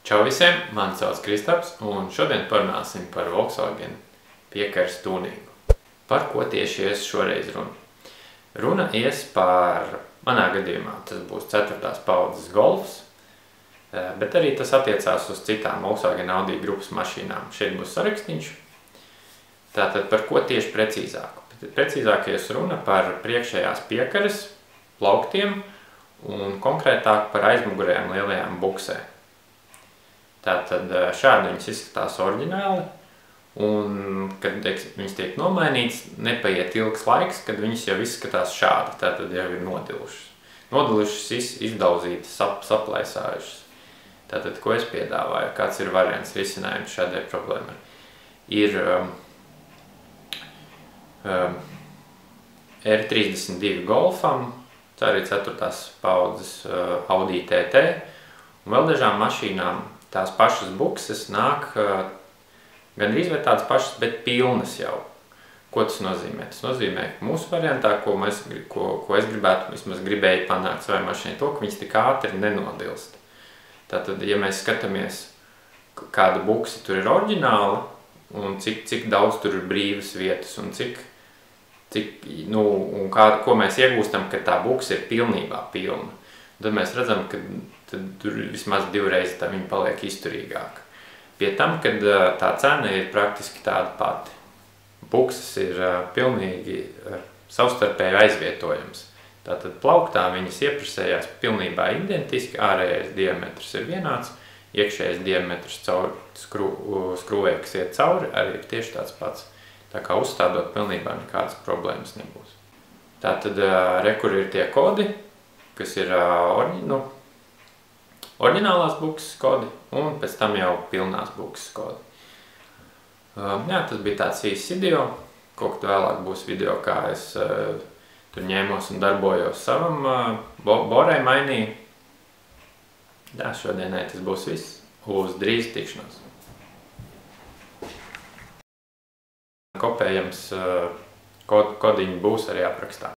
Čau visiem, mani sauc Kristaps, un šodien parunāsim par Volkswagen piekares tūningu. Par ko tieši ies šoreiz runa? Runa ies par, manā gadījumā tas būs 4. paudzes Golfs, bet arī tas attiecās uz citām Volkswagen Audi grupas mašīnām. Šeit būs sarakstīņš. Tātad par ko tieši precīzāk? Precīzāk ies runa par priekšējās piekares, plauktiem un konkrētāk par aizmugurējām lielajām buksēm. Tātad šādi viņas izskatās oriģināli, un, kad viņas tiek nomainītas, nepaiet ilgs laiks, kad viņas jau izskatās šādi, tātad jau ir nodilušas. Nodilušas, izdauzītas, saplēsājušas. Tātad, ko es piedāvāju, kāds ir variants risinājums šādai problēmai? Ir R32 Golfam, tā arī 4. paudzes Audi TT, un vēl dažām mašīnām tās pašas bukses nāk gandrīz vai tādas pašas, bet pilnas jau. Ko tas nozīmē? Tas nozīmē, ka mūsu variantā, ko es gribētu, vismaz gribēju panākt savai mašīnai, to, ka viņas tik ātri nenodilst. Tātad, ja mēs skatāmies, kāda buksa tur ir oriģināla, un cik daudz tur ir brīvas vietas, un ko mēs iegūstam, kad tā buksa ir pilnībā pilna. Tad mēs redzam, ka tur vismaz 2 reizes tā viņa paliek izturīgāka. Pie tam, kad tā cena ir praktiski tāda pati. Buksas ir pilnīgi savstarpēji aizvietojams. Tātad plauktā viņas ieprasējās pilnībā identiski, ārējais diametrs ir vienāds, iekšējais diametrs caur skrūvē, kas iet cauri, arī ir tieši tāds pats. Tā kā uzstādot pilnībā nekādas problēmas nebūs. Tātad, kur ir tie kodi, kas ir oriģinālās bukses kodi, un pēc tam jau pilnās bukses kodi. Jā, tas bija tāds īsts video. Kaut kad vēlāk būs video, kā es tur ņēmos un darbojos savam borei mainī. Jā, šodienai tas būs viss. Uz drīz tikšanos. Kopējams kodiņi būs arī aprakstā.